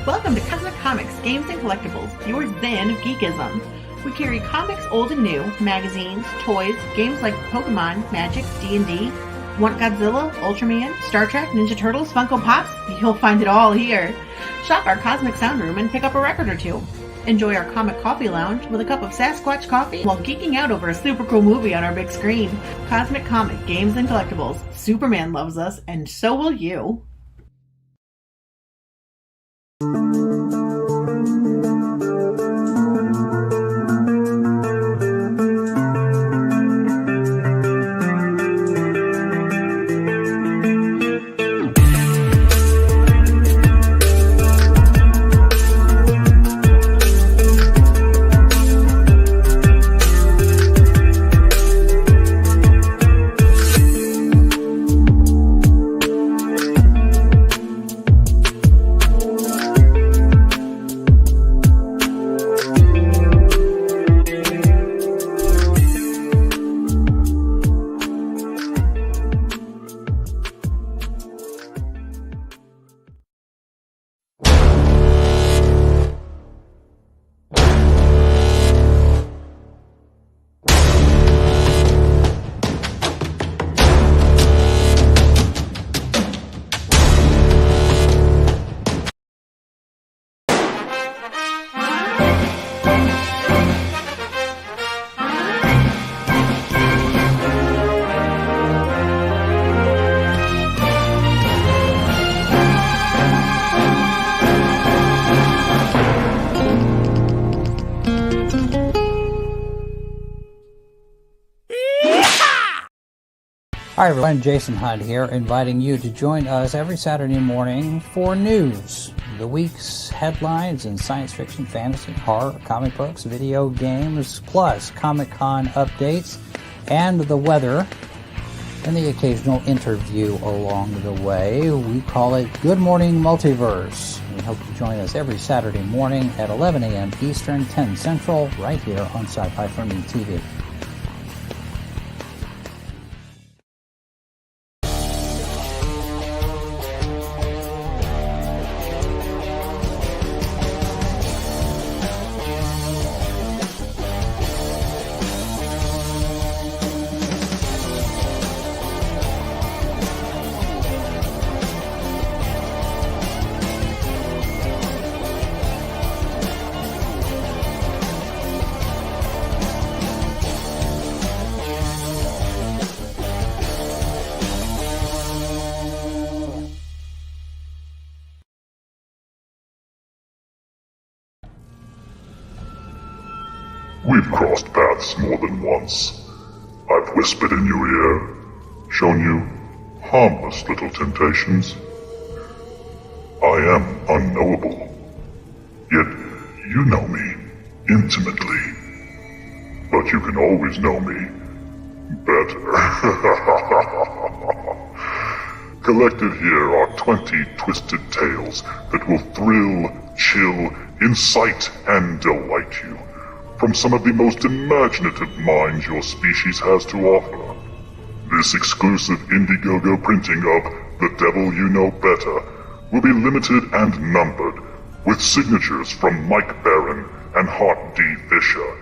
Welcome to Cosmic Comics, Games and Collectibles, your zen of geekism. We carry comics old and new, magazines, toys, games like Pokemon, Magic, D&D. Want Godzilla, Ultraman, Star Trek, Ninja Turtles, Funko Pops? You'll find it all here. Shop our Cosmic Sound Room and pick up a record or two. Enjoy our Comic Coffee Lounge with a cup of Sasquatch coffee while geeking out over a super cool movie on our big screen. Cosmic Comic, Games and Collectibles. Superman loves us, and so will you. Hi everyone, Jason Hunt here, inviting you to join us every Saturday morning for news, the week's headlines in science fiction, fantasy, horror, comic books, video games, plus Comic-Con updates and the weather, and the occasional interview along the way. We call it Good Morning Multiverse. We hope you join us every Saturday morning at 11 a.m. Eastern, 10 Central, right here on Sci-Fi for Me TV. We've crossed paths more than once. I've whispered in your ear, shown you harmless little temptations. I am unknowable, yet you know me intimately. But you can always know me better. Collected here are 20 twisted tales that will thrill, chill, incite, and delight you from some of the most imaginative minds your species has to offer. This exclusive Indiegogo printing of The Devil You Know Better will be limited and numbered, with signatures from Mike Barron and Hart D. Fisher.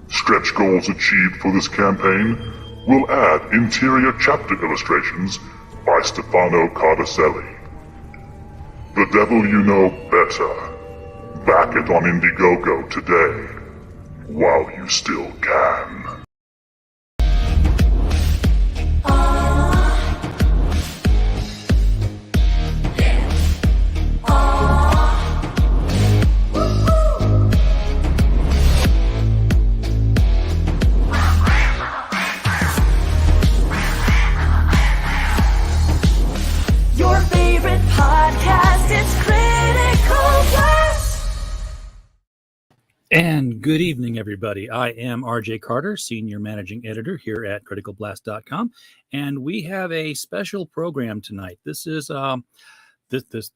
Stretch goals achieved for this campaign will add interior chapter illustrations by Stefano Cardacelli. The Devil You Know Better. Back it on Indiegogo today, while you still can. Your favorite podcast is Critical Blast. And good evening, everybody. I am RJ Carter, Senior Managing Editor here at CriticalBlast.com, and we have a special program tonight. This is this.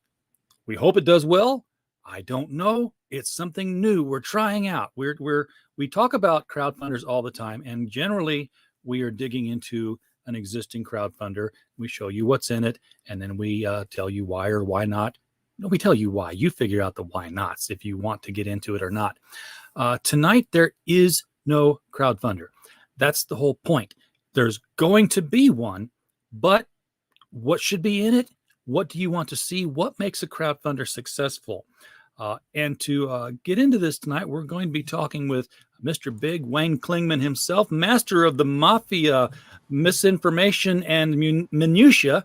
We hope it does well. I don't know. It's something new we're trying out. We talk about crowdfunders all the time, and generally we are digging into an existing crowdfunder. We show you what's in it, and then we tell you why or why not we tell you why. You figure out the why nots if you want to get into it or not. Tonight, there is no crowdfunder. That's the whole point. There's going to be one, but what should be in it? What do you want to see? What makes a crowdfunder successful? And to get into this tonight, we're going to be talking with Mr. Big Wayne Clingmann himself, master of the mafia misinformation and minutia,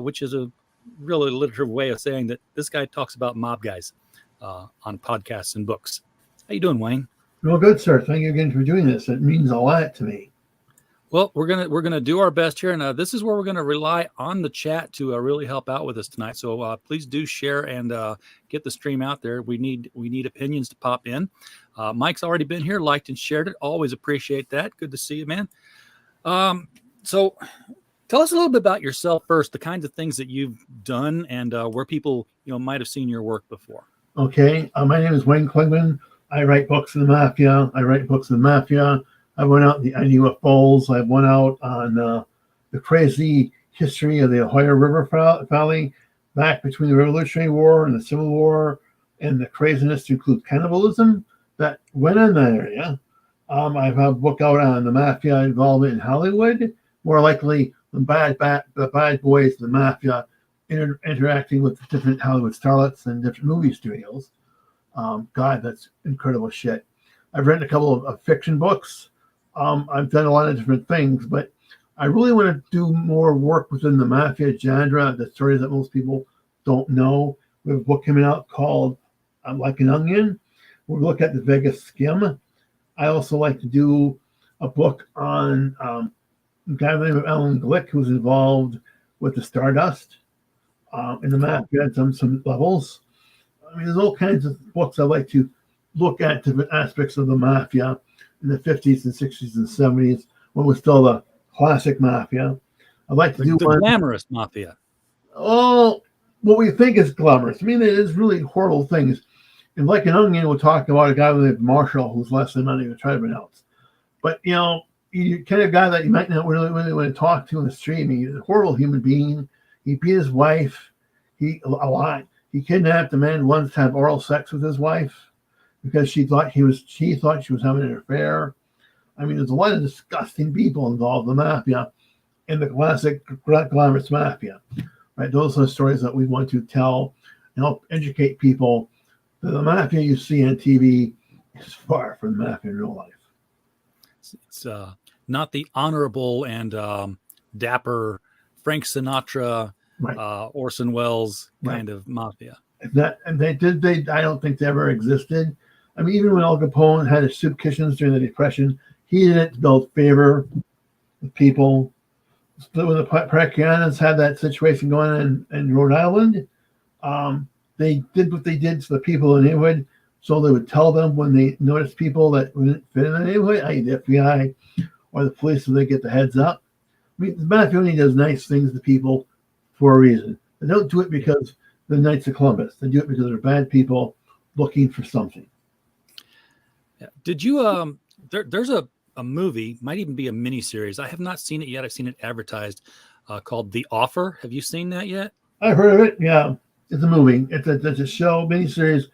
which is a really alliterative way of saying that this guy talks about mob guys on podcasts and books. How you doing, Wayne? Well, good, sir. Thank you again for doing this. It means a lot to me. Well, we're gonna do our best here, and this is where we're gonna rely on the chat to really help out with us tonight. So please do share and get the stream out there. We need opinions to pop in. Mike's already been here, liked and shared it. Always appreciate that. Good to see you, man. So tell us a little bit about yourself first, the kinds of things that you've done, and where people might have seen your work before. Okay, my name is Wayne Clingmann. I write books in the mafia. I went out on UFOs. I went out on the crazy history of the Ohio River Valley back between the Revolutionary War and the Civil War, and the craziness to include cannibalism that went in that area. I have a book out on the mafia involvement in Hollywood, more likely the bad boys, the mafia interacting with different Hollywood starlets and different movie studios. God, that's incredible shit. I've written a couple of fiction books. I've done a lot of different things, but I really want to do more work within the mafia genre, the stories that most people don't know. We have a book coming out called Like an Onion. We'll look at the Vegas Skim. I also like to do a book on a guy by the name of Alan Glick, who's involved with the Stardust in the mafia at some levels. I mean, there's all kinds of books I like to look at different aspects of the mafia in the 50s and 60s and 70s, when it was still the classic mafia. I'd like to do the glamorous mafia. Oh, what we think is glamorous. I mean, it is really horrible things. And Like an Onion, we'll talk about a guy named Marshall, whose last name I'm not even trying to pronounce. But, you kind of guy that you might not really want to talk to in the street. I mean, he's a horrible human being. He beat his wife a lot. He kidnapped a man once to have oral sex with his wife because she thought she was having an affair. I mean, there's a lot of disgusting people involved in the mafia, in the classic glamorous mafia. Right? Those are the stories that we want to tell and help educate people that the mafia you see on TV is far from the mafia in real life. It's not the honorable and dapper Frank Sinatra, right. Orson Welles kind of mafia. I don't think they ever existed. I mean, even when Al Capone had his soup kitchens during the Depression, he didn't build favor with people. When the Prakianas had that situation going on in Rhode Island, they did what they did to the people in the neighborhood, so they would tell them when they noticed people that wouldn't fit in the neighborhood, i.e. the FBI or the police, so they get the heads up. I mean, the mafia only does nice things to people for a reason. They don't do it because the Knights of Columbus. They do it because they're bad people looking for something. Yeah. Did you there's a movie, might even be a miniseries. I have not seen it yet. I've seen it advertised called The Offer. Have you seen that yet? I've heard of it. Yeah, it's a movie. It's a show, miniseries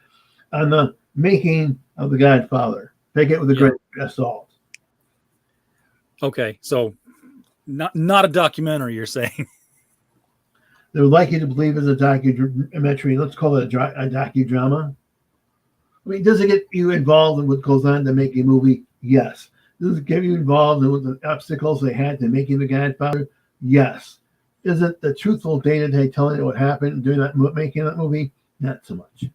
on the making of The Godfather. Take it with a grain of salt. Okay, so not a documentary, you're saying? They would like you to believe it's a documentary. Let's call it a docudrama. I mean, does it get you involved in what goes on to make a movie? Yes. Does it get you involved in what the obstacles they had to making The Godfather? Yes. Is it the truthful day-to-day telling you what happened during making that movie? Not so much.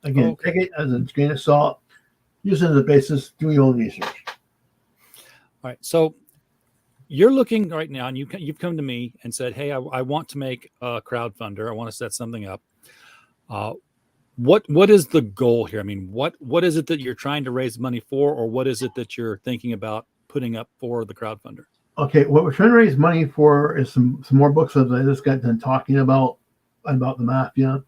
Again, Take it as a grain of salt. Use it as a basis. Do your own research. All right. So you're looking right now, and you've come to me and said, "Hey, I want to make a crowdfunder. I want to set something up." What is the goal here? I mean, what is it that you're trying to raise money for, or what is it that you're thinking about putting up for the crowdfunder? Okay, what we're trying to raise money for is some more books that I just got done talking about the mafia.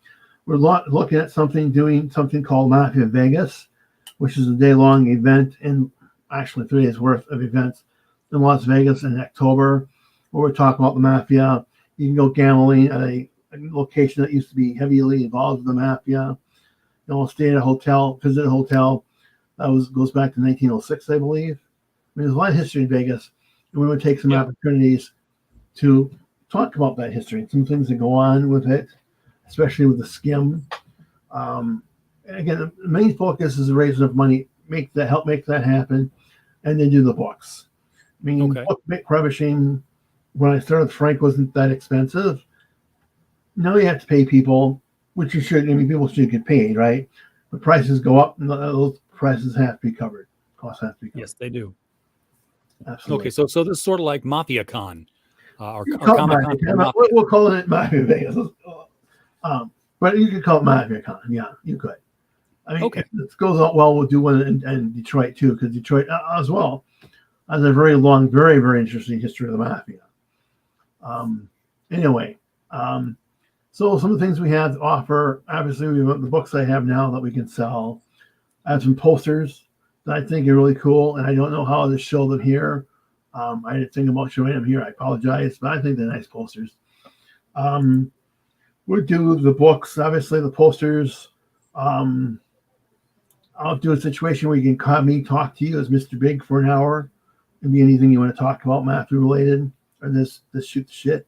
We're looking at doing something called Mafia Vegas, which is a day-long event, and actually 3 days worth of events in Las Vegas in October, where we're talking about the mafia. You can go gambling at a location that used to be heavily involved with the mafia. Stay at a hotel, visit a hotel. That goes back to 1906, I believe. I mean, there's a lot of history in Vegas, and we would take some opportunities to talk about that history, some things that go on with it, especially with the skim. And again, the main focus is the raising of money, help make that happen, and then do the books. I mean, book publishing, when I started Frank, wasn't that expensive. Now you have to pay people, which you should. I mean, people should get paid, right? But prices go up, and those prices have to be covered. Costs have to be covered. Yes, they do. Absolutely. Okay, so this is sort of like Mafia Con, or Comic Con. We'll call it Mafia Vegas. But you could call it Mafia Con. Yeah, you could. I mean, it goes out well. We'll do one in Detroit too, because Detroit as well has a very long, very, very interesting history of the mafia. Anyway, so some of the things we have to offer. Obviously, we have the books I have now that we can sell. I have some posters that I think are really cool, and I don't know how to show them here. I didn't think about showing them here. I apologize, but I think they're nice posters. We'll do the books, obviously the posters. I'll do a situation where you can call me, talk to you as Mr. Big for an hour. It'd be anything you want to talk about, mafia related, or this shoot the shit.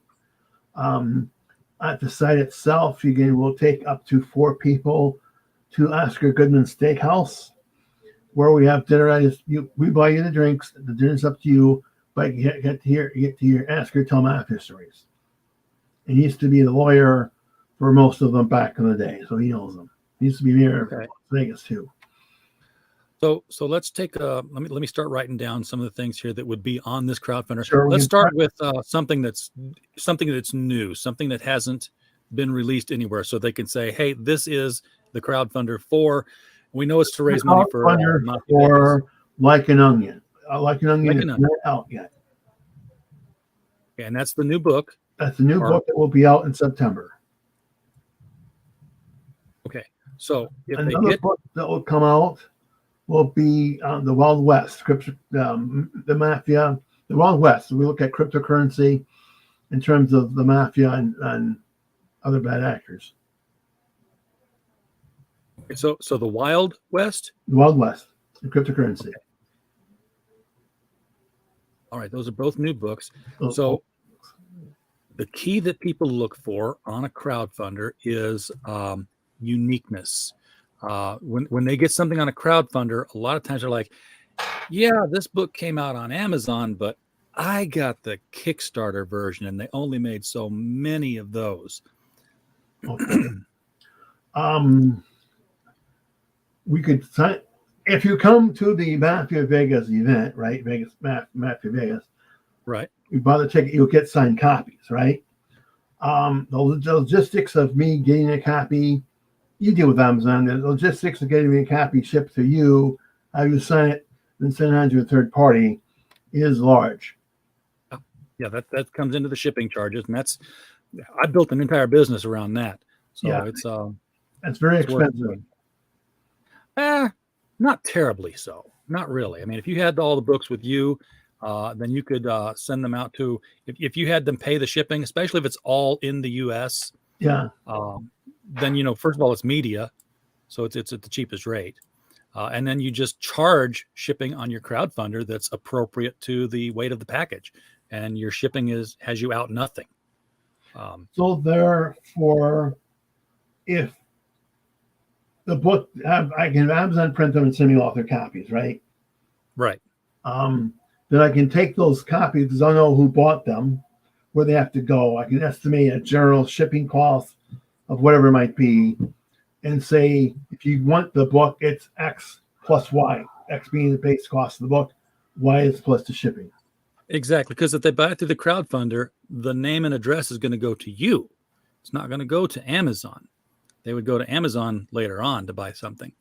At the site itself, we'll take up to 4 people to Oscar Goodman Steakhouse, where we have dinner. We buy you the drinks. The dinner's up to you, but you get to hear Oscar tell mafia stories. And he used to be the lawyer for most of them back in the day, so he knows them. He used to be mayor of Las Vegas too. So let's take let me start writing down some of the things here that would be on this crowdfunder. Sure, let's start with something that's new, something that hasn't been released anywhere, so they can say, "Hey, this is the crowdfunder for." We know it's to raise money for Like an Onion. Like an Onion is not out yet. Okay, and that's the new book. That's the new book that will be out in September. Okay, so if another book that will come out will be the Wild West, the mafia, the Wild West. We look at cryptocurrency in terms of the mafia and other bad actors. Okay, so the Wild West? The Wild West, the cryptocurrency. Okay. All right, those are both new books. So the key that people look for on a crowdfunder is uniqueness. When they get something on a crowdfunder, a lot of times they're like, yeah, this book came out on Amazon, but I got the Kickstarter version and they only made so many of those. Okay. We could sign, if you come to the Mafia Vegas event, right? Mafia Vegas. Right. You buy the ticket, you'll get signed copies, right? The logistics of me getting a copy, you deal with Amazon. The logistics of getting a copy shipped to you, how you sign it, and send it on to a third party is large. Yeah, that comes into the shipping charges, and I built an entire business around that. So yeah, it's very expensive. Not terribly so. Not really. I mean, if you had all the books with you, then you could send them out to, if you had them pay the shipping, especially if it's all in the U.S. Yeah. Then, first of all, it's media. So it's at the cheapest rate. And then you just charge shipping on your crowdfunder that's appropriate to the weight of the package. And your shipping has you out nothing. So therefore, if the book, I can Amazon print them and send me author copies, right? Right. Then I can take those copies because I know who bought them, where they have to go. I can estimate a general shipping cost of whatever it might be, and say if you want the book, it's X plus Y. X being the base cost of the book, Y is plus the shipping. Exactly, because if they buy it through the crowdfunder, the name and address is going to go to you. It's not going to go to Amazon. They would go to Amazon later on to buy something.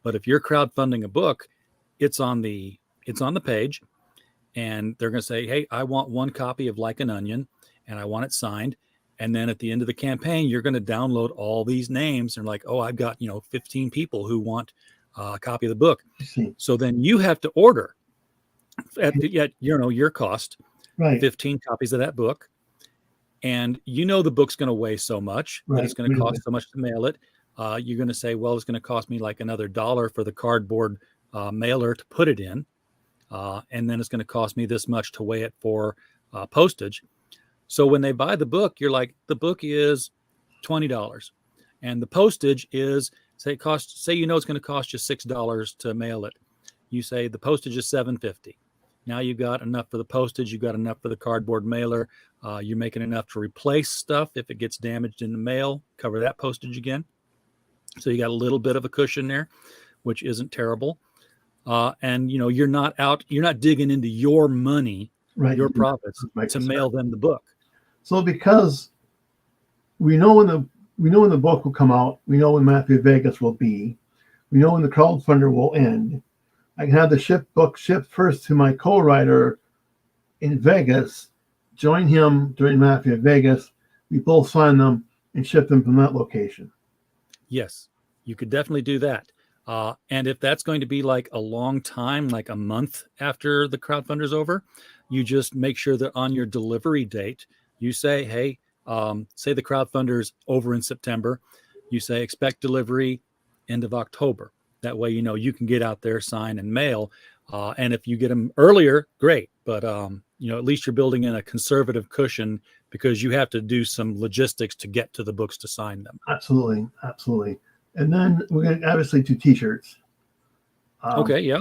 But if you're crowdfunding a book, it's on the page, and they're going to say, hey, I want one copy of Like an Onion, and I want it signed. And then at the end of the campaign, you're going to download all these names, and like, oh, I've got 15 people who want a copy of the book. So then you have to order at your cost, right, 15 copies of that book. and you know the book's going to weigh so much, that it's going to cost so much to mail it. You're going to say, well, it's going to cost me like another $1 for the cardboard mailer to put it in. And then it's going to cost me this much to weigh it for postage. So when they buy the book, you're like, the book is $20. And the postage is, say it's going to cost you $6 to mail it. You say the postage is $7.50. Now you've got enough for the postage. You've got enough for the cardboard mailer. You're making enough to replace stuff. If it gets damaged in the mail, cover that postage again. So you got a little bit of a cushion there, which isn't terrible. And you're not digging into your money, your profits to mail them the book. So because we know when the book will come out, we know when Matthew Vegas will be, we know when the crowdfunder will end. I can have the book shipped first to my co-writer in Vegas, join him during Matthew Vegas. We both sign them and ship them from that location. Yes, you could definitely do that. And if that's going to be like a long time, like a month after the crowdfunder's over, you just make sure that on your delivery date, you say, hey, say the crowdfunder's over in September, you say expect delivery end of October. That way, you can get out there, sign and mail. And if you get them earlier, great. But, at least you're building in a conservative cushion because you have to do some logistics to get to the books to sign them. Absolutely. Absolutely. And then we're going to obviously do t-shirts. Okay. Yeah.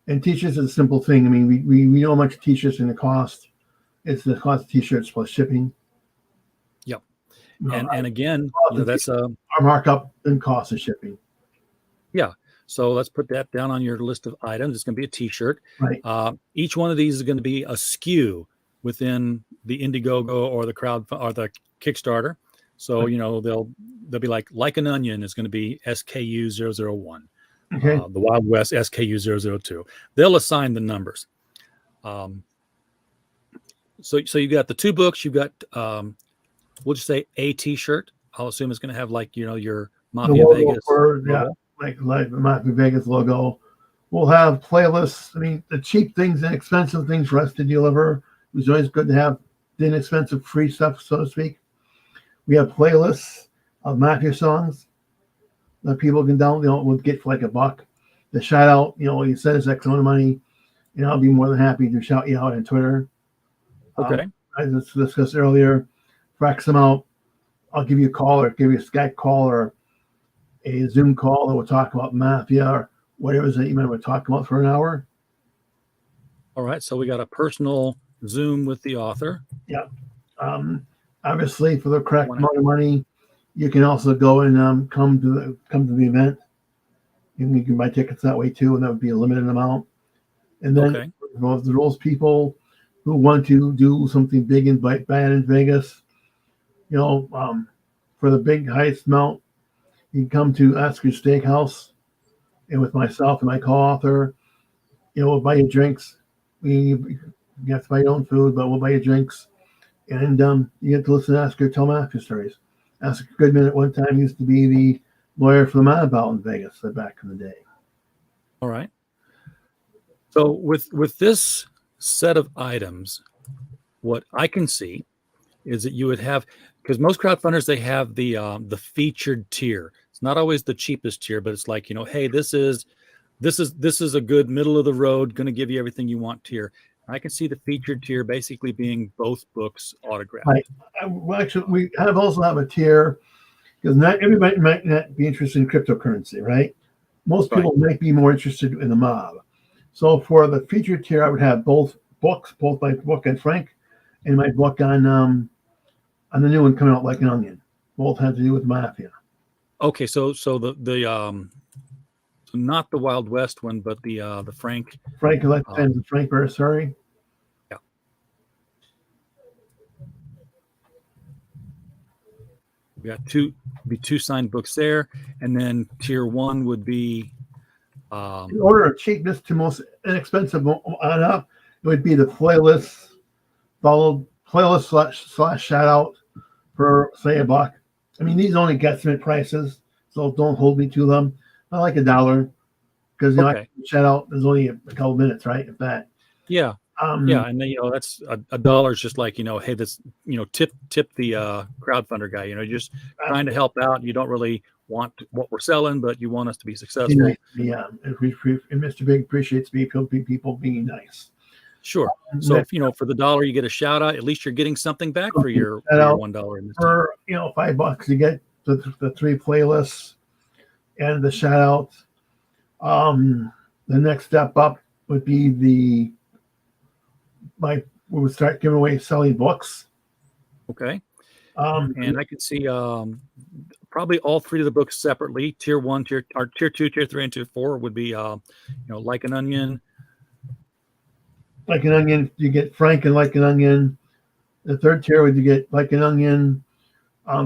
And t-shirts is a simple thing. I mean, we know how much t-shirts are going to cost. It's the cost of t-shirts plus shipping. Yep. And again, that's our markup and cost of shipping. Yeah. So let's put that down on your list of items. It's going to be a t-shirt. Right. Each one of these is going to be a SKU within the Indiegogo or the or the Kickstarter. So, they'll be like an onion is going to be SKU 001. Okay. The Wild West SKU 002. They'll assign the numbers. So you got the two books. You've got, we'll just say a t-shirt. I'll assume it's going to have your Mafia Vegas logo. Like the Mafia Vegas logo. We'll have playlists. I mean, the cheap things and expensive things for us to deliver. It was always good to have the inexpensive free stuff, so to speak. We have playlists of Mafia songs that people can download. We'll get for like $1. The shout out, you said it's X amount of money, I'll be more than happy to shout you out on Twitter. Okay. I just discussed earlier, for X amount, I'll give you a call or give you a Skype call or a Zoom call that will talk about Mafia or whatever it is that you might want to talk about for an hour. All right. So we got a personal Zoom with the author. Yeah. Obviously, for the correct amount of money, you can also go and come to the event. You can buy tickets that way too, and that would be a limited amount. And then for those people who want to do something big and bad in Vegas, for the big highest amount, you can come to Oscar's Steakhouse, and with myself and my co-author, we'll buy you drinks. You have to buy your own food, but we'll buy you drinks. And you get to listen to Oscar tell Mafia stories. Oscar Goodman at one time used to be the lawyer for the mob out in Vegas back in the day. All right. So with this set of items, what I can see is that you would have, because most crowdfunders, they have the featured tier. It's not always the cheapest tier, but it's like, hey, this is a good middle of the road, going to give you everything you want tier. I can see the featured tier basically being both books autographed. Right. Well, actually, we also have a tier because not everybody might not be interested in cryptocurrency, right? Most people might be more interested in the mob. So for the featured tier, I would have both books, both my book on Frank and my book on the new one coming out, Like an Onion. Both have to do with Mafia. Okay, so the not the Wild West one, but the Frank. Frank, Frank Bersari. Yeah. We got two signed books there, and then tier one would be. In order of cheapness to most inexpensive on up, it would be the playlist, followed playlist / shout out for say $1. I mean, these only guesstimate prices, so don't hold me to them. I like $1 because I can shout out. There's only a couple minutes, right? If that. Yeah. Yeah, and then that's a dollar is just like hey, this tip the crowdfunder guy. Just trying to help out. You don't really want what we're selling, but you want us to be successful. Yeah, and Mr. Big appreciates people being nice. Sure. So if for the dollar you get a shout out, at least you're getting something back for your $1. For $5 you get the 3 playlists and the shout out. The next step up would be we would start giving away selling books. Okay. And I could see probably all 3 of the books separately. Tier 1, tier 2, tier 3, and tier 4 would be Like an Onion. Like an Onion, you get Frank and Like an Onion. The 3rd tier would you get Like an Onion,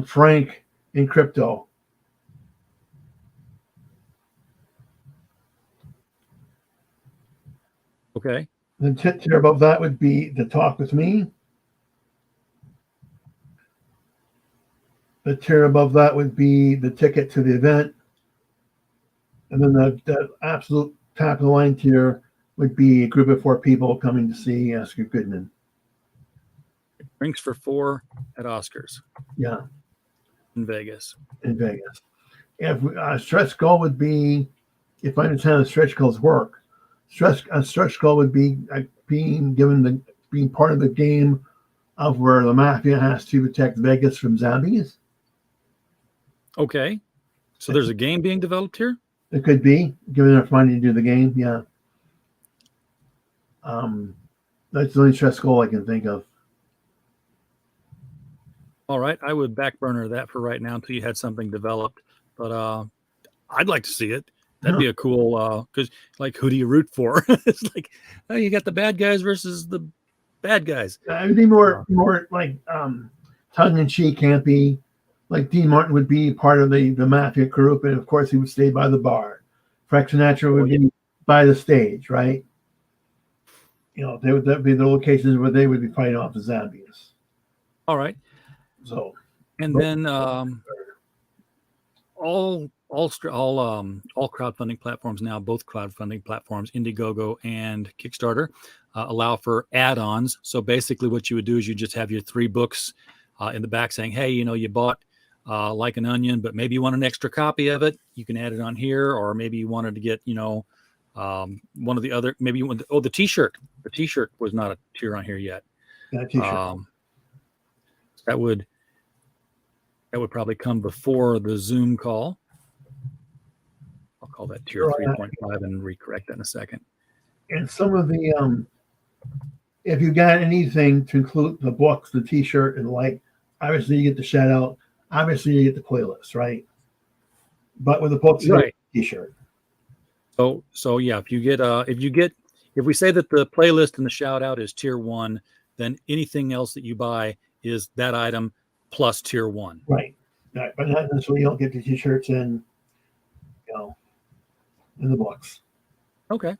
Frank, and Crypto. Okay. The tier above that would be The Talk With Me. The tier above that would be The Ticket to the Event. And then the absolute top of the line tier would be a group of 4 people coming to see Oscar Goodman. Drinks for 4 at Oscars. Yeah. In Vegas. If stretch goal would be, if I understand how stretch goals work, a stretch goal would be being part of the game of where the mafia has to protect Vegas from zombies. Okay. So there's a game being developed here? It could be, given enough money to do the game, yeah. That's the only stretch goal I can think of. All right. I would back burner that for right now until you had something developed. But I'd like to see it. That'd be a cool, because who do you root for? It's like, oh, you got the bad guys versus the bad guys. It'd be more like tongue-in-cheek, campy. Like Dean Martin would be part of the mafia group, and of course he would stay by the bar. Frank Sinatra would be by the stage, right? That'd be the locations where they would be fighting off the zombies. All right. So, and then all crowdfunding platforms now, both crowdfunding platforms, Indiegogo and Kickstarter, allow for add-ons. So basically what you would do is you just have your 3 books in the back saying, hey, you bought Like an Onion, but maybe you want an extra copy of it. You can add it on here, or maybe you wanted to get, one of the other, maybe you want, the t-shirt. The t-shirt was not a tier on here yet. That t-shirt. That would probably come before the Zoom call. I'll call that tier 3.5 and recorrect that in a second. And some of the, if you got anything to include the books, the t-shirt, and obviously you get the shout out. Obviously you get the playlist, right? But with the books, right, t-shirt. So yeah, if we say that the playlist and the shout out is tier 1, then anything else that you buy is that item plus tier 1. Right. But not necessarily you don't get the t-shirts in the books. Okay.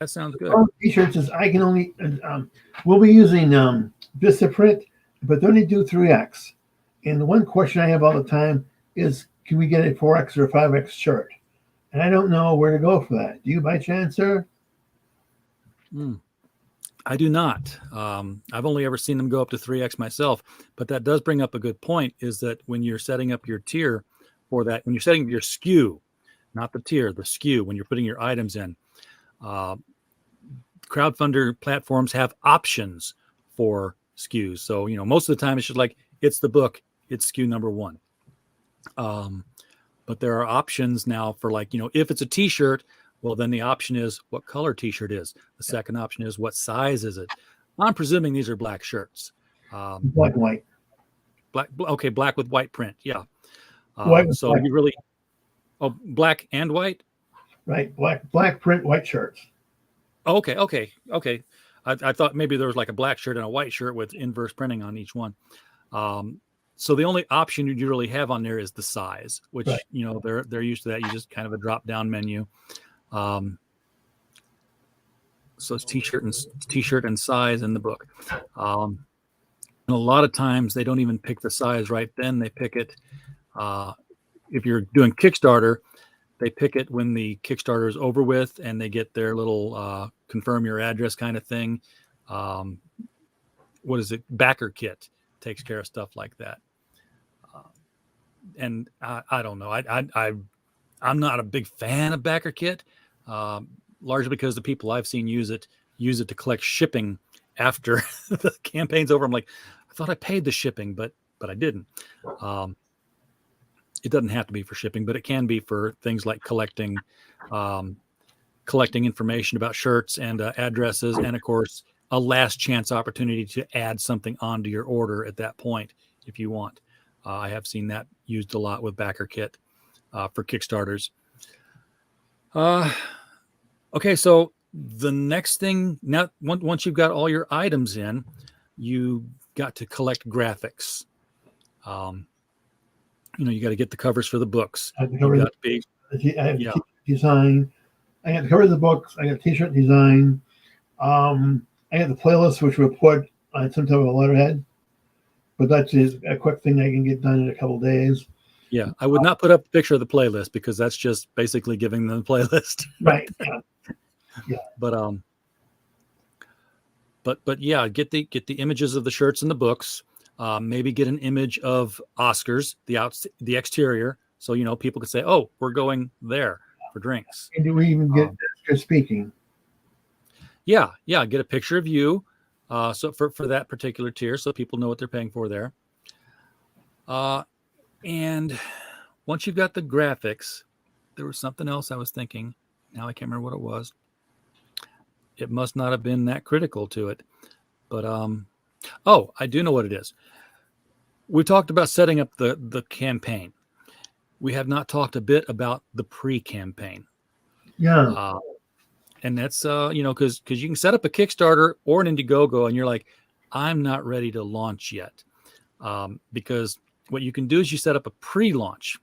That sounds good. T-shirts is I can only we'll be using Vistaprint, but they only do 3X. And the one question I have all the time is, can we get a 4X or a 5X shirt? And I don't know where to go for that. Do you by chance, sir? I do not. I've only ever seen them go up to 3X myself, but that does bring up a good point, is that when you're setting up your tier for that, when you're setting your SKU, not the tier, the SKU, when you're putting your items in, crowdfunder platforms have options for SKUs. So, most of the time it's just like, it's the book, it's SKU number 1. But there are options now for if it's a t-shirt, well, then the option is what color t-shirt is. The second option is what size is it. I'm presuming these are black shirts. Black and white. Okay, black with white print. Yeah. So black. you really, black and white? Right. Black print, white shirts. Okay. I thought maybe there was a black shirt and a white shirt with inverse printing on each one. So the only option you really have on there is the size, which, right, they're used to that. You just kind of a drop down menu. So it's t-shirt and size in the book. And a lot of times they don't even pick the size right then. They pick it. If you're doing Kickstarter, they pick it when the Kickstarter is over with, and they get their little confirm your address kind of thing. What is it? Backer kit takes care of stuff like that. And I don't know. I'm not a big fan of backer kit, largely because the people I've seen use it to collect shipping after the campaign's over. I'm like, I thought I paid the shipping, but I didn't. It doesn't have to be for shipping, but it can be for things like collecting information about shirts and addresses, and of course, a last chance opportunity to add something onto your order at that point if you want. I have seen that used a lot with backer kit for Kickstarters. Okay, so the next thing, now once you've got all your items in, you got to collect graphics. You got to get the covers for the books. I have t-shirt design. I got to cover the books. I got t-shirt design. I got the playlist, which we'll put on some type of a letterhead. But that's a quick thing I can get done in a couple of days. Yeah, I would not put up a picture of the playlist because that's just basically giving them the playlist. Right. Yeah. But yeah, get the images of the shirts and the books. Maybe get an image of Oscars, the exterior, so people could say, "Oh, we're going there for drinks." And do we even get extra speaking? Yeah. Get a picture of you, so for that particular tier, so people know what they're paying for there. And once you've got the graphics, there was something else I was thinking. Now I can't remember what it was. It must not have been that critical to it, but I do know what it is. We talked about setting up the campaign. We have not talked a bit about the pre-campaign. Yeah. And that's, because you can set up a Kickstarter or an Indiegogo and you're like, I'm not ready to launch yet. Because what you can do is you set up a pre-launch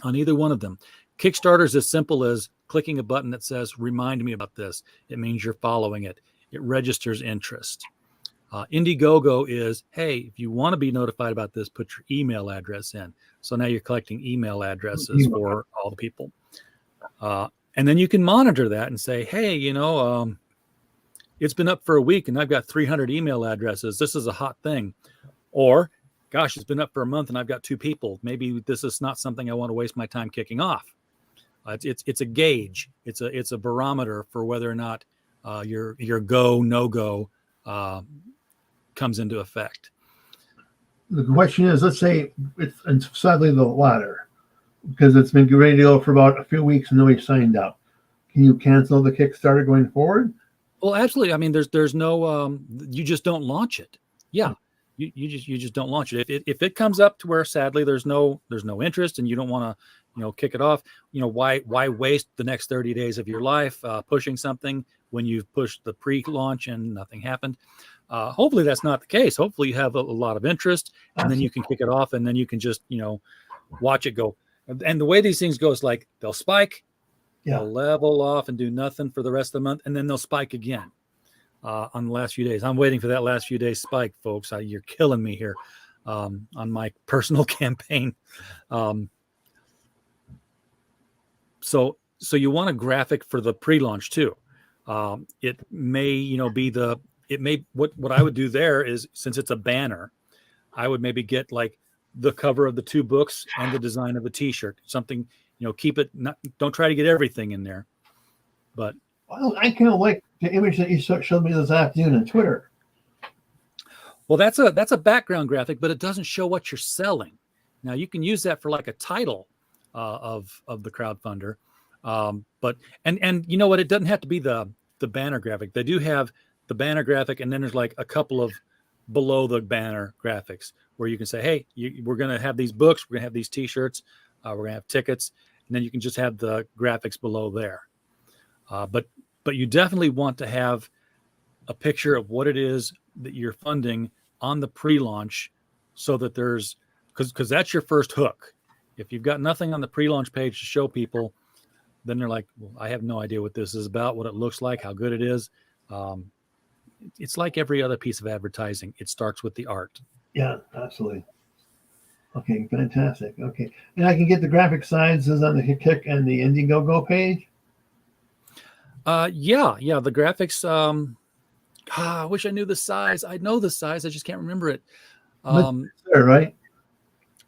on either one of them. Kickstarter is as simple as clicking a button that says, remind me about this. It means you're following it. It registers interest. Indiegogo is, hey, if you want to be notified about this, put your email address in. So now you're collecting email addresses for all the people. And then you can monitor that and say, hey, it's been up for a week and I've got 300 email addresses. This is a hot thing. Or, gosh, it's been up for a month and I've got 2 people. Maybe this is not something I want to waste my time kicking off. It's a gauge. It's a barometer for whether or not your go, no go comes into effect. The question is, let's say it's sadly the latter, because it's been ready to go for about a few weeks and nobody signed up. Can you cancel the Kickstarter going forward? Well, absolutely. I mean, there's no you just don't launch it. Yeah, you just don't launch it. If it comes up to where sadly there's no interest and you don't want to kick it off, why waste the next 30 days of your life pushing something when you've pushed the pre-launch and nothing happened? Hopefully that's not the case. Hopefully you have a lot of interest and then you can kick it off and then you can just watch it go. And the way these things go is like they'll spike, they'll level off and do nothing for the rest of the month, and then they'll spike again on the last few days. I'm waiting for that last few days spike, folks. You're killing me here on my personal campaign. So you want a graphic for the pre-launch too. It may what I would do there is, since it's a banner, I would maybe get like the cover of the 2 books and the design of the t-shirt, something, keep it, don't try to get everything in there, but. Well, I kind of like the image that you showed me this afternoon on Twitter. Well, that's a background graphic, but it doesn't show what you're selling. Now you can use that for like a title of the crowdfunder. But you know what? It doesn't have to be the banner graphic. They do have the banner graphic, and then there's like a couple of below the banner graphics where you can say, hey, we're going to have these books, we're going to have these t-shirts, we're going to have tickets, and then you can just have the graphics below there. But you definitely want to have a picture of what it is that you're funding on the pre-launch, so that because that's your first hook. If you've got nothing on the pre-launch page to show people, then they're like, well, I have no idea what this is about, what it looks like, how good it is. It's like every other piece of advertising. It starts with the art. Yeah, absolutely. Okay, fantastic. Okay, and I can get the graphic sizes on the Kick and the Indiegogo page. Yeah. The graphics. I wish I knew the size. I know the size. I just can't remember it. There, right?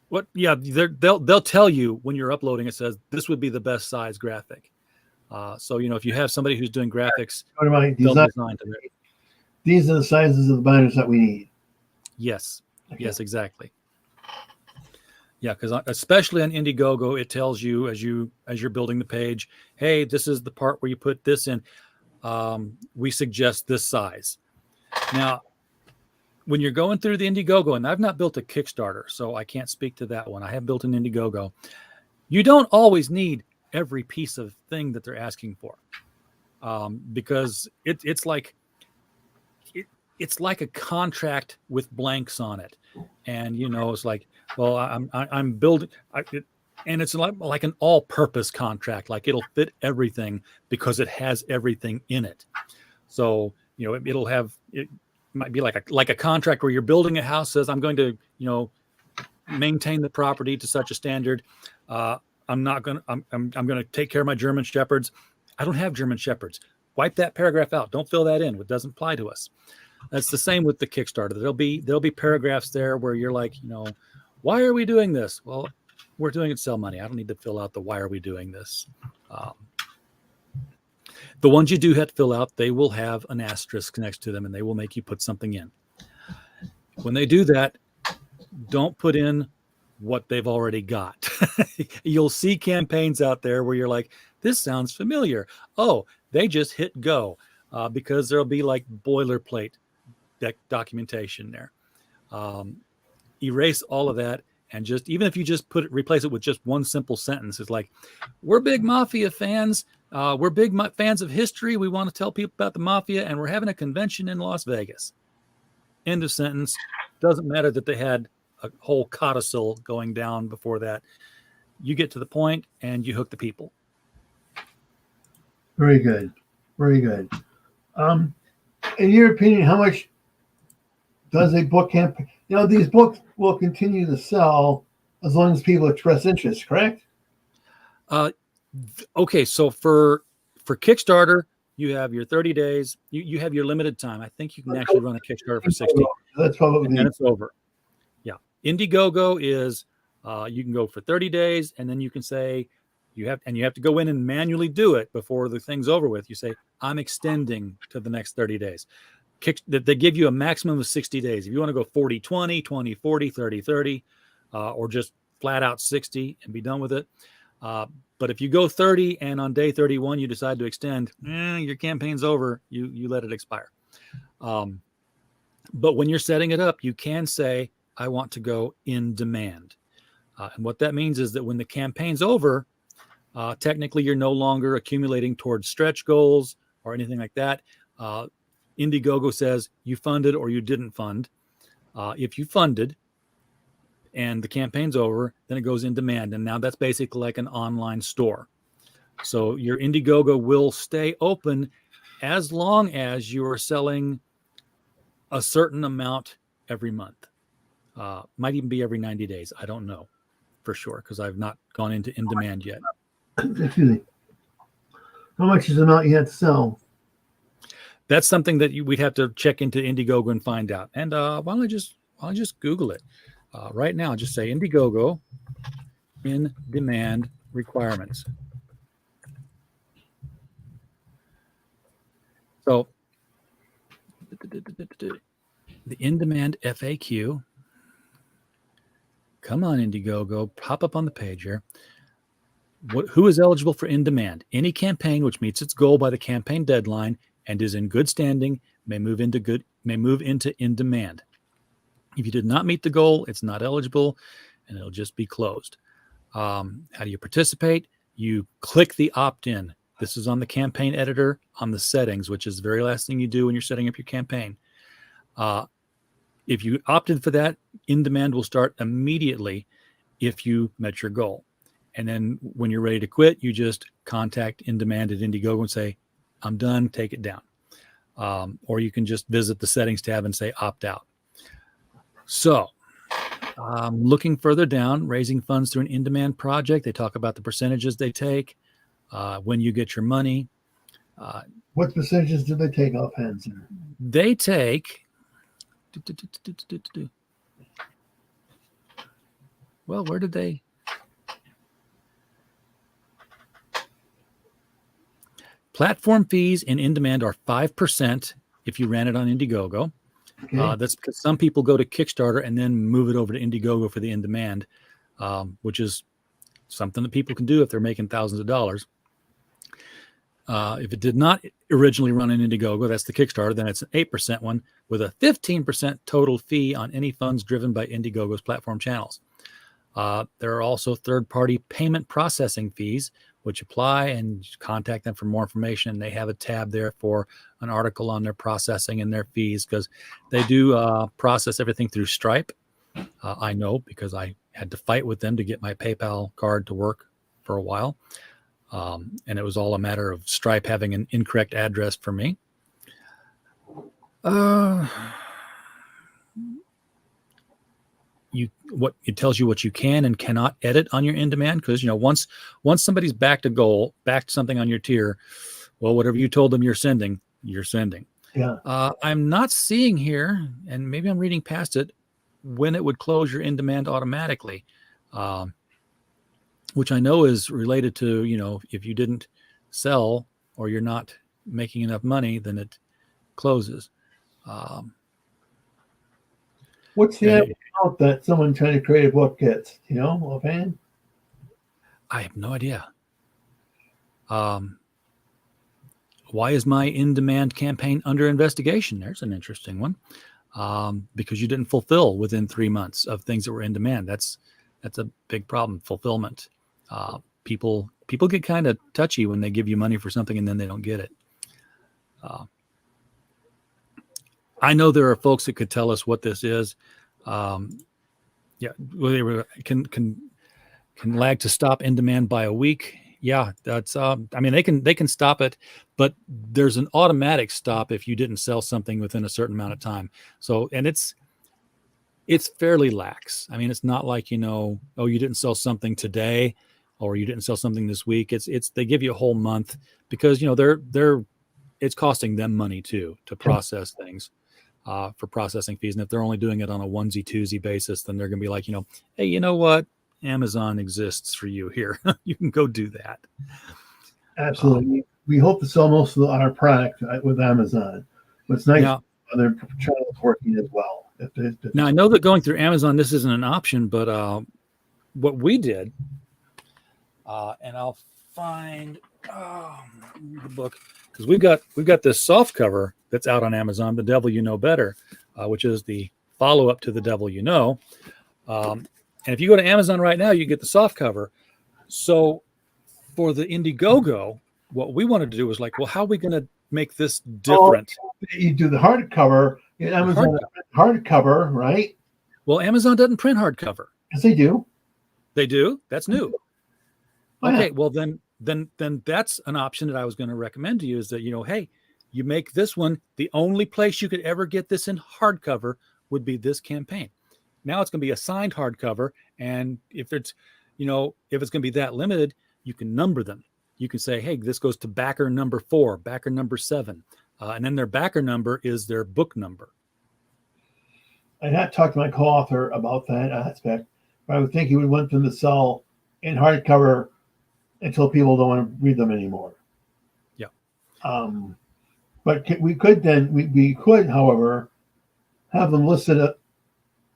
What? Yeah, they'll tell you when you're uploading. It says this would be the best size graphic. So if you have somebody who's doing graphics, Go to my they'll design. design to it. These are the sizes of the binders that we need. Yes. Okay. Yes, exactly. Yeah, because especially on Indiegogo, it tells you as you're building the page, hey, this is the part where you put this in. We suggest this size. Now, when you're going through the Indiegogo, and I've not built a Kickstarter, so I can't speak to that one. I have built an Indiegogo. You don't always need every piece of thing that they're asking for, because it's like a contract with blanks on it, and it's like, well, I'm building, and it's like an all-purpose contract. Like it'll fit everything because it has everything in it. So it'll have it. Might be like a contract where you're building a house, says I'm going to maintain the property to such a standard. I'm going to take care of my German Shepherds. I don't have German Shepherds. Wipe that paragraph out. Don't fill that in. It doesn't apply to us. That's the same with the Kickstarter. There'll be paragraphs there where you're like, why are we doing this? Well, we're doing it to sell money. I don't need to fill out the why are we doing this. The ones you do have to fill out, they will have an asterisk next to them, and they will make you put something in. When they do that, don't put in what they've already got. You'll see campaigns out there where you're like, this sounds familiar. Oh, they just hit go, because there'll be like boilerplate documentation there. Erase all of that, and just even if you just replace it with just one simple sentence, it's like, we're big Mafia fans. We're big fans of history. We want to tell people about the Mafia, and we're having a convention in Las Vegas. End of sentence. Doesn't matter that they had a whole codicil going down before that. You get to the point, and you hook the people. Very good. Very good. In your opinion, how much does a book campaign? These books will continue to sell as long as people express interest, correct? Okay, so for Kickstarter, you have your 30 days. You have your limited time. I think you can actually run a Kickstarter for 60. That's probably and then it's over. Yeah. Indiegogo is you can go for 30 days, and then you can say you have to go in and manually do it before the thing's over with. You say, I'm extending to the next 30 days. They give you a maximum of 60 days. If you want to go 40-20, 20-40, 30-30, or just flat out 60 and be done with it. But if you go 30 and on day 31 you decide to extend, your campaign's over. You let it expire. But when you're setting it up, you can say, I want to go in demand. And what that means is that when the campaign's over, technically you're no longer accumulating towards stretch goals or anything like that. Indiegogo says you funded or you didn't fund. If you funded and the campaign's over, then it goes in demand. And now that's basically like an online store. So your Indiegogo will stay open as long as you are selling a certain amount every month. Might even be every 90 days. I don't know for sure because I've not gone into in demand yet. Excuse me. How much is the amount you have to sell? That's something that we'd have to check into Indiegogo and find out. And why don't I just Google it right now? Just say Indiegogo in demand requirements. So the in demand FAQ. Come on, Indiegogo, pop up on the page here. Who is eligible for in demand? Any campaign which meets its goal by the campaign deadline and is in good standing may move into in demand. If you did not meet the goal, it's not eligible, and it'll just be closed. How do you participate? You click the opt-in. This is on the campaign editor on the settings, which is the very last thing you do when you're setting up your campaign. If you opted for that, in demand will start immediately if you met your goal. And then when you're ready to quit, you just contact in demand at Indiegogo and say, I'm done, take it down. Or you can just visit the settings tab and say opt out. So Looking further down, raising funds through an in-demand project. They talk about the percentages they take, when you get your money. What percentages do they take offhand, sir? They take. Well, where did they? Platform fees in demand are 5% if you ran it on Indiegogo. Okay. That's because some people go to Kickstarter and then move it over to Indiegogo for the in demand, which is something that people can do if they're making thousands of dollars. If it did not originally run in Indiegogo, that's the Kickstarter, then it's an 8% one with a 15% total fee on any funds driven by Indiegogo's platform channels. There are also third-party payment processing fees, which apply, and contact them for more information. They have a tab there for an article on their processing and their fees, because they do process everything through Stripe. I know, because I had to fight with them to get my PayPal card to work for a while. And it was all a matter of Stripe having an incorrect address for me. It tells you what you can and cannot edit on your in-demand, because once somebody's backed something on your tier, well, whatever you told them you're sending. Yeah. I'm not seeing here, and maybe I'm reading past it, when it would close your in-demand automatically, which I know is related to, if you didn't sell or you're not making enough money, then it closes. What's the average amount that someone trying to create a book gets? Offhand? I have no idea. Why is my in-demand campaign under investigation? There's an interesting one. Because you didn't fulfill within 3 months of things that were in demand. That's a big problem. Fulfillment. People get kind of touchy when they give you money for something and then they don't get it. I know there are folks that could tell us what this is. Can lag to stop in demand by a week. Yeah, that's. They can stop it, but there's an automatic stop if you didn't sell something within a certain amount of time. So, and it's fairly lax. It's not like you didn't sell something today, or you didn't sell something this week. It's they give you a whole month, because it's costing them money too to process things. For processing fees. And if they're only doing it on a onesie-twosie basis, then they're going to be like, hey, you know what? Amazon exists for you here. You can go do that. Absolutely. We hope to sell most of our product with Amazon. But it's nice other channels working as well. Now, I know that going through Amazon, this isn't an option, but what we did, and I'll find the book, because we've got this soft cover that's out on Amazon, The Devil You Know Better, which is the follow-up to The Devil You Know. And if you go to Amazon right now, you get the soft cover. So for the Indiegogo, what we wanted to do was like, well, how are we going to make this different? You do the hardcover. Amazon hardcover, right? Well, Amazon doesn't print hardcover. Yes, they do. They do? That's new. Oh, okay, yeah. Well, then that's an option that I was going to recommend to you, is that, hey, you make this one, the only place you could ever get this in hardcover would be this campaign. Now it's going to be a signed hardcover. And if it's going to be that limited, you can number them. You can say, hey, this goes to backer number 4, backer number 7. And then their backer number is their book number. I had talked to my co-author about that aspect, but I would think he would want them to sell in hardcover until people don't want to read them anymore. Yeah. But we could, however, have them listed up.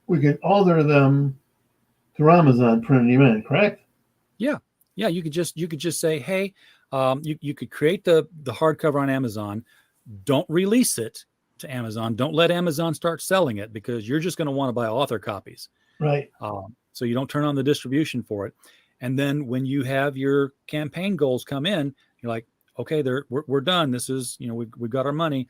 We could order them through Amazon print on demand, correct? Yeah. You could just say, hey, you could create the hardcover on Amazon. Don't release it to Amazon. Don't let Amazon start selling it, because you're just going to want to buy author copies. Right. So you don't turn on the distribution for it. And then when you have your campaign goals come in, you're like, okay, we're done. This is, we've got our money.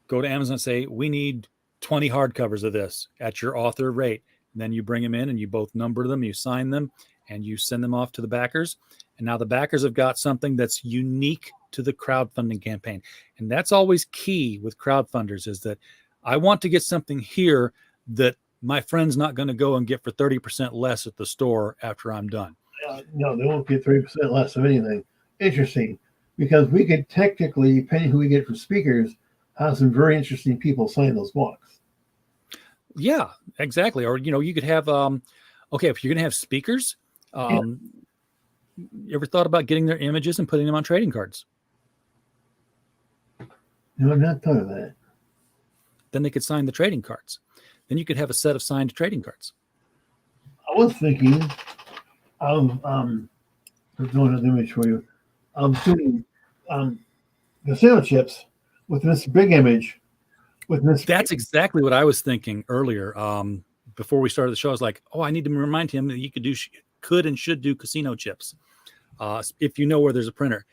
Go to Amazon and say, we need 20 hardcovers of this at your author rate. And then you bring them in and you both number them, you sign them, and you send them off to the backers. And now the backers have got something that's unique to the crowdfunding campaign. And that's always key with crowdfunders, is that I want to get something here that my friend's not going to go and get for 30% less at the store after I'm done. No, they won't get 30% less of anything. Interesting, because we could technically, depending who we get for speakers, have some very interesting people sign those books. Yeah, exactly. Or, you could have, okay, if you're going to have speakers, you ever thought about getting their images and putting them on trading cards? No, I've not thought of that. Then they could sign the trading cards. Then you could have a set of signed trading cards. I was thinking of, there's one other image for you, of doing casino chips with this big image. That's exactly what I was thinking earlier. Before we started the show, I was like, "Oh, I need to remind him that he could and should do casino chips." If you know where there's a printer,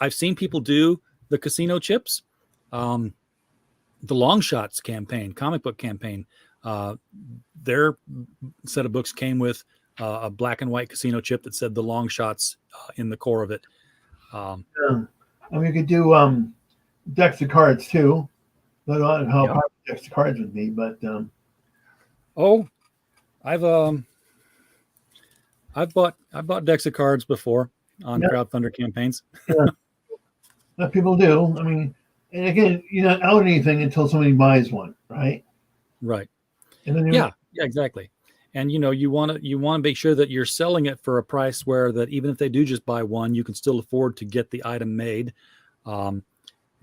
I've seen people do the casino chips. The Long Shots campaign, comic book campaign, their set of books came with a black and white casino chip that said the Long Shots in the core of it. And we could do decks of cards too. I don't know how popular decks of cards would be, but I've bought decks of cards before on crowdfunder campaigns. That people do. I mean, and again, you're not out anything until somebody buys one, right? Right. And then yeah, exactly. And you want to make sure that you're selling it for a price where that even if they do just buy one, you can still afford to get the item made.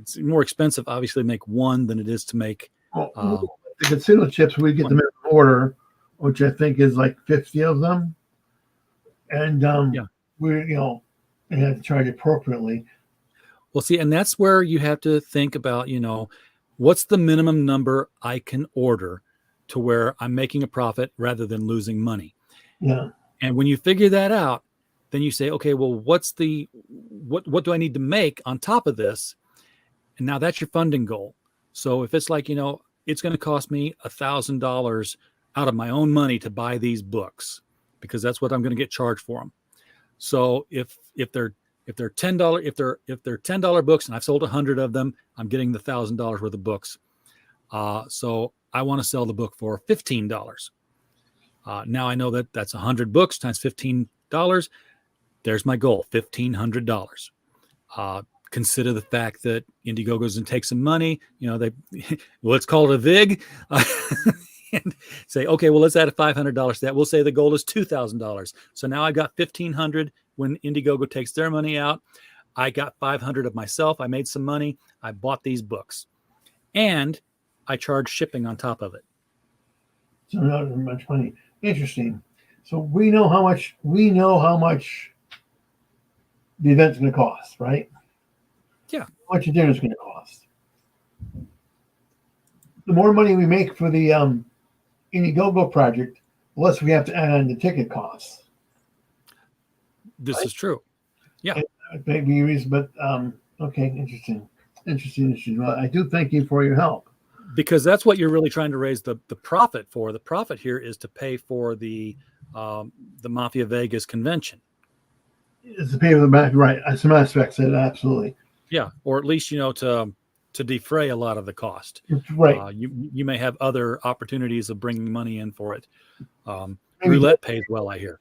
It's more expensive, obviously, to make one than it is to make. The casino chips, we get them in order, which I think is like 50 of them, and we have to charge appropriately. Well, see, and that's where you have to think about, what's the minimum number I can order to where I'm making a profit rather than losing money. Yeah. And when you figure that out, then you say, okay, well, what do I need to make on top of this? And now that's your funding goal. So if it's like, it's going to cost me $1,000 out of my own money to buy these books, because that's what I'm going to get charged for them. So if they're $10 books and I've sold 100 of them, I'm getting the $1,000 worth of books. So I want to sell the book for $15. Now I know that that's 100 books times $15. There's my goal, $1,500. Consider the fact that Indiegogo goes and takes some money. Let's call it a VIG. And say, okay, well, let's add a $500 to that. We'll say the goal is $2,000. So now I got $1,500 when Indiegogo takes their money out. I got $500 of myself. I made some money. I bought these books, and I charge shipping on top of it. So not much money. Interesting. So we know how much the event's going to cost, right? Yeah. How much your dinner's going to cost. The more money we make for the Indiegogo project, the less we have to add on the ticket costs. This is true. Yeah. It may be a reason, but okay, interesting. Well, I do thank you for your help. Because that's what you're really trying to raise the profit for. The profit here is to pay for the Mafia Vegas convention. It's to pay for the back, right? Some aspects of it, absolutely. Yeah, or at least to defray a lot of the cost. Right. You may have other opportunities of bringing money in for it. Roulette pays well, I hear.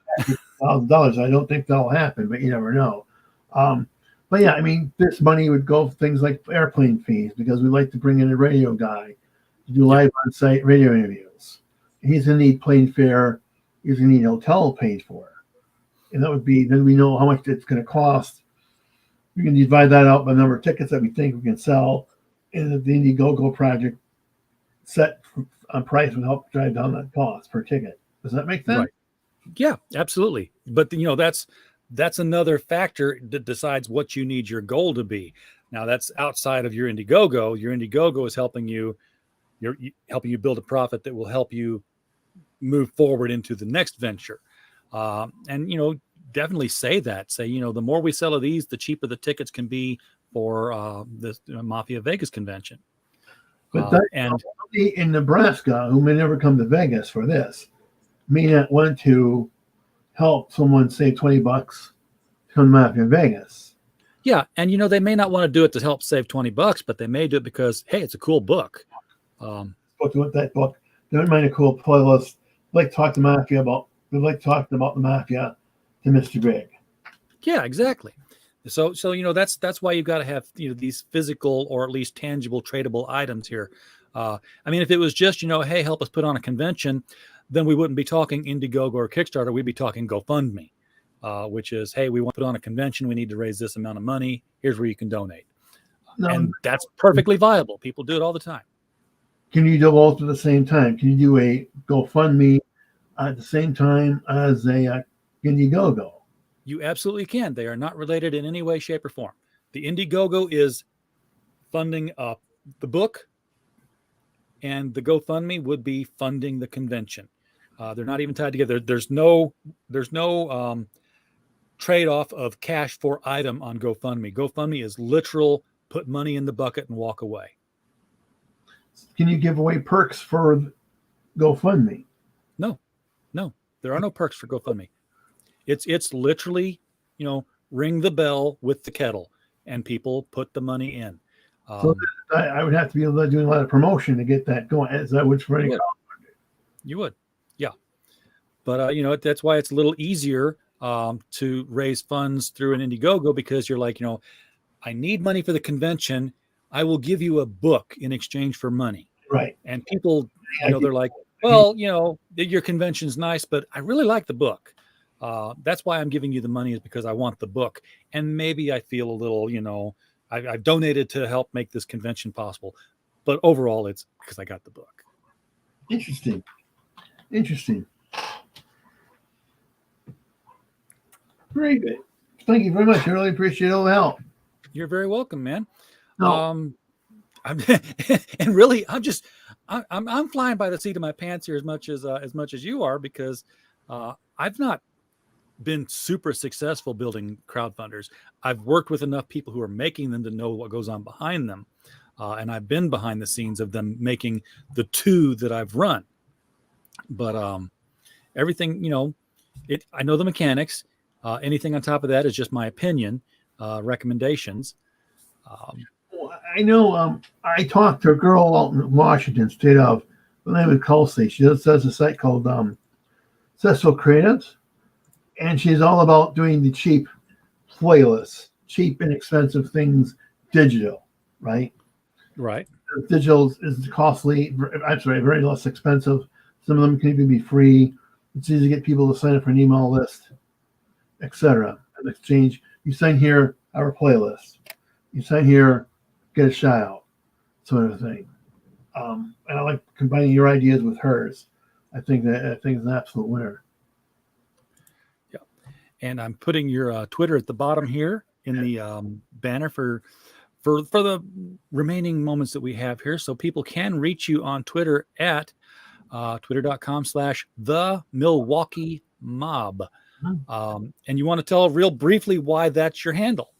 $1,000. I don't think that'll happen, but you never know. But yeah, I mean, this money would go for things like airplane fees, because we like to bring in a radio guy to do live on-site radio interviews. He's going to need plane fare. He's going to need hotel paid for. And that would be, then we know how much it's going to cost. We can divide that out by the number of tickets that we think we can sell. And the Indiegogo project set on price would help drive down that cost per ticket. Does that make sense? Right. Yeah, absolutely. But that's another factor that decides what you need your goal to be. Now that's outside of your Indiegogo. Your Indiegogo is helping you build a profit that will help you move forward into the next venture. And definitely say the more we sell of these, the cheaper the tickets can be for the Mafia Vegas convention. But somebody in Nebraska who may never come to Vegas for this may not want to help someone save $20 to come to Mafia Vegas. Yeah, and they may not want to do it to help save $20, but they may do it because, hey, it's a cool book. That book Never mind a cool playlist. Like talk to mafia about. We like talking about the mafia to Mr. Big. Yeah, exactly. So that's why you've got to have these physical or at least tangible tradable items here. I mean, if it was just hey, help us put on a convention, then we wouldn't be talking Indiegogo or Kickstarter. We'd be talking GoFundMe, which is, hey, we want to put on a convention. We need to raise this amount of money. Here's where you can donate, and that's perfectly viable. People do it all the time. Can you do both at the same time? Can you do a GoFundMe at the same time as a Indiegogo? You absolutely can. They are not related in any way, shape, or form. The Indiegogo is funding the book, and the GoFundMe would be funding the convention. They're not even tied together. There's no trade-off of cash for item on GoFundMe. GoFundMe is literal, put money in the bucket and walk away. Can you give away perks for GoFundMe? No, there are no perks for GoFundMe. It's literally, ring the bell with the kettle, and people put the money in. So I would have to be able to do a lot of promotion to get that going. As I would for any. You would, yeah. But that's why it's a little easier to raise funds through an Indiegogo, because you're like, I need money for the convention. I will give you a book in exchange for money. Right. And people, they're like, well, your convention's nice, but I really like the book. That's why I'm giving you the money, is because I want the book. And maybe I feel a little, I've donated to help make this convention possible. But overall, it's because I got the book. Interesting. Very good. Thank you very much. I really appreciate all the help. You're very welcome, man. No. And really, I'm flying by the seat of my pants here as much as you are, because I've not been super successful building crowdfunders. I've worked with enough people who are making them to know what goes on behind them. And I've been behind the scenes of them making the two that I've run. But everything, I know the mechanics. Anything on top of that is just my opinion, recommendations. I know I talked to a girl out in Washington State of the name of Kelsey. She does a site called Cecil Creatives, and she's all about doing the cheap playlists, cheap, inexpensive things, digital, right? Right. Digital is costly. I'm sorry, very less expensive. Some of them can even be free. It's easy to get people to sign up for an email list, etc. In exchange, you sign here, our playlist. You sign here, get a shout out, sort of thing. And I like combining your ideas with hers. I think it's an absolute winner. Yeah, and I'm putting your Twitter at the bottom here in the banner for the remaining moments that we have here, so people can reach you on Twitter at twitter.com/the-Milwaukee-Mob. And you want to tell real briefly why that's your handle?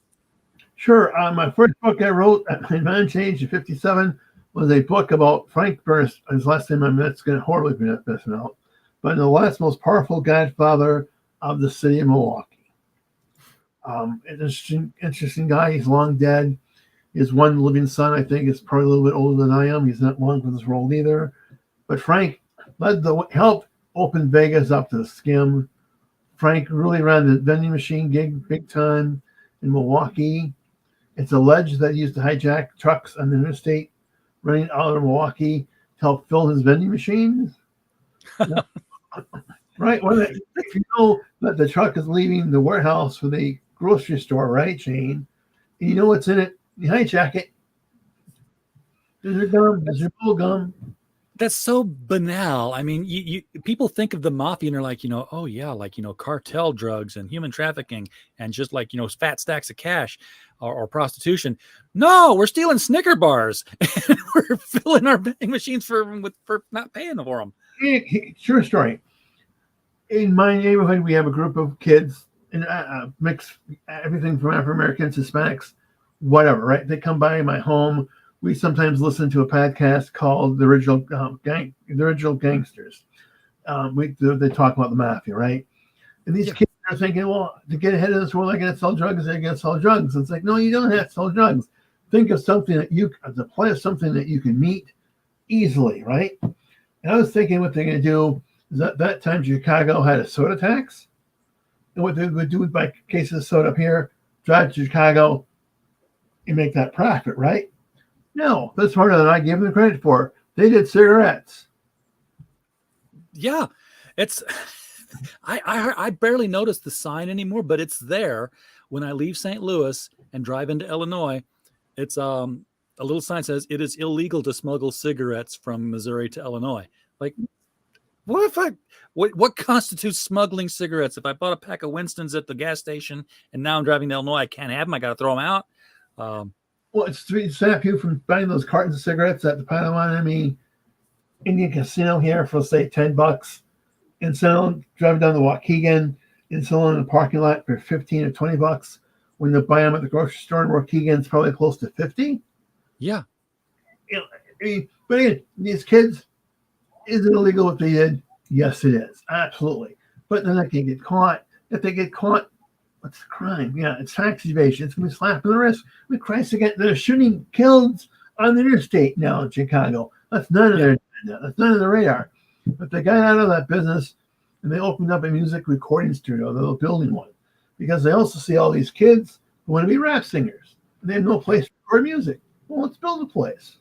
Sure. My first book I wrote at my man's age of 57 was a book about Frank Burst. His last name that's going to horribly be messing out, but the last most powerful godfather of the city of Milwaukee. An interesting guy. He's long dead. His one living son, I think, is probably a little bit older than I am. He's not long for this role either. But Frank helped open Vegas up to the skim. Frank really ran the vending machine gig big time in Milwaukee. It's alleged that he used to hijack trucks on the interstate running out of Milwaukee to help fill his vending machines. Right? If you know that the truck is leaving the warehouse for the grocery store, right, Shane? And you know what's in it, you hijack it. There's your gum. There's your bull gum. That's so banal. I mean, you people think of the mafia and they're like, oh yeah, like, cartel drugs and human trafficking and just like, fat stacks of cash or prostitution. No, we're stealing Snicker bars and we're filling our vending machines for not paying for them. True story. In my neighborhood, we have a group of kids and mix everything from African Americans, Hispanics, whatever, right? They come by my home. We sometimes listen to a podcast called The Original Gangsters. They talk about the mafia, right? And these kids are thinking, well, to get ahead of this world, I got to sell drugs. I got to sell drugs. It's like, no, you don't have to sell drugs. Think of something that something that you can meet easily, right? And I was thinking what they're going to do is that time Chicago had a soda tax. And what they would do with buy cases of soda up here, drive to Chicago, and make that profit, right? No, that's harder than I gave them credit for. They did cigarettes. Yeah, it's I barely notice the sign anymore, but it's there when I leave St. Louis and drive into Illinois. It's a little sign says it is illegal to smuggle cigarettes from Missouri to Illinois. Like, what constitutes smuggling cigarettes? If I bought a pack of Winston's at the gas station and now I'm driving to Illinois, I can't have them. I got to throw them out. Well, it's to stop you from buying those cartons of cigarettes at the Potawatomi Indian Casino here for, say, $10, and selling, driving down the Waukegan and selling in the parking lot for $15 or $20. When they buy them at the grocery store in Waukegan's probably close to $50. Yeah. But again, these kids, is it illegal what they did? Yes, it is. Absolutely. But they're not going to get caught. If they get caught, what's the crime? Yeah, it's tax evasion. It's going to be slapped on the wrist. With Christ again, they're shooting kids on the interstate now in Chicago. That's none of their agenda. That's none of the radar. But they got out of that business and they opened up a music recording studio. They're building one because they also see all these kids who want to be rap singers. And they have no place to record music. Well, let's build a place.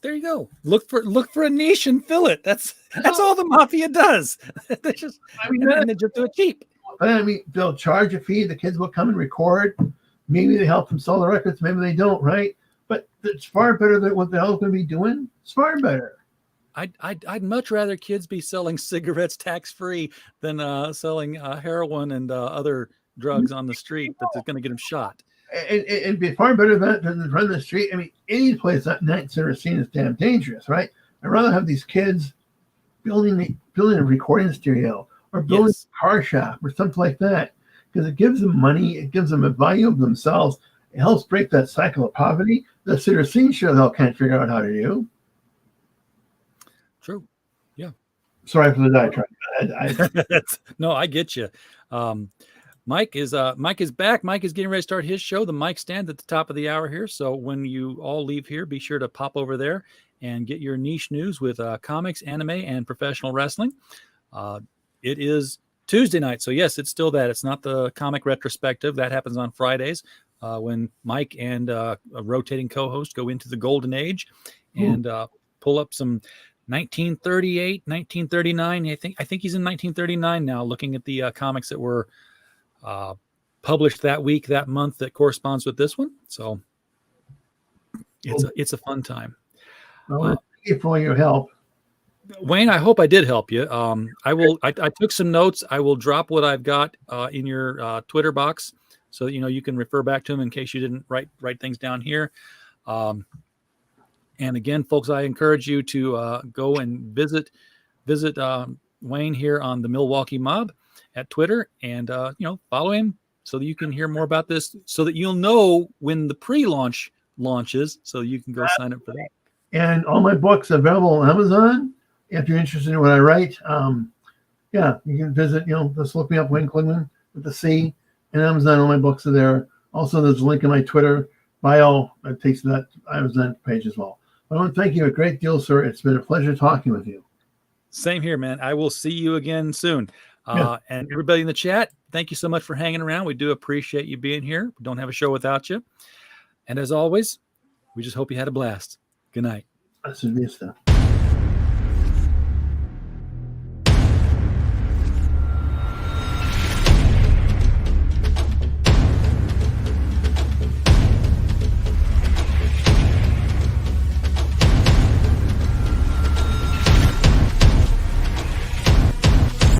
There you go. Look for a niche and fill it. That's all the mafia does. They just and they just do it cheap. I mean, they'll charge a fee. The kids will come and record. Maybe they help them sell the records. Maybe they don't, right? But it's far better than what the hell's going to be doing. It's far better. I'd much rather kids be selling cigarettes tax free than selling heroin and other drugs on the street that's going to get them shot. It'd be far better than run the street. I mean, any place that night center scene is damn dangerous, right? I'd rather have these kids building a recording studio or building a car shop or something like that, because it gives them money, it gives them a value of themselves, it helps break that cycle of poverty that center scene sure hell can't figure out how to do. True. Yeah. Sorry for the diatribe. No, I get you. Mike is back. Mike is getting ready to start his show, the Mike Stand, at the top of the hour here. So when you all leave here, be sure to pop over there and get your niche news with comics, anime, and professional wrestling. It is Tuesday night, so yes, it's still that. It's not the comic retrospective. That happens on Fridays when Mike and a rotating co-host go into the golden age and pull up some 1938, 1939. I think he's in 1939 now, looking at the comics that were published that week, that month, that corresponds with this one. So it's a fun time. Well, thank you for all your help, Wayne. I hope I did help you. I took some notes. I will drop what I've got in your Twitter box, so that you can refer back to them in case you didn't write things down here. And again, folks, I encourage you to go and visit Wayne here on the Milwaukee Mob at Twitter, and follow him so that you can hear more about this, so that you'll know when the pre-launch launches, so you can go sign up for that. And all my books available on Amazon. If you're interested in what I write, you can visit. Just look me up, Wayne Clingmann with the C, and Amazon. All my books are there. Also, there's a link in my Twitter bio that takes to that Amazon page as well. I want to thank you a great deal, sir. It's been a pleasure talking with you. Same here, man. I will see you again soon. And everybody in the chat, thank you so much for hanging around. We do appreciate you being here. We don't have a show without you. And as always, we just hope you had a blast. Good night. Hasta la vista.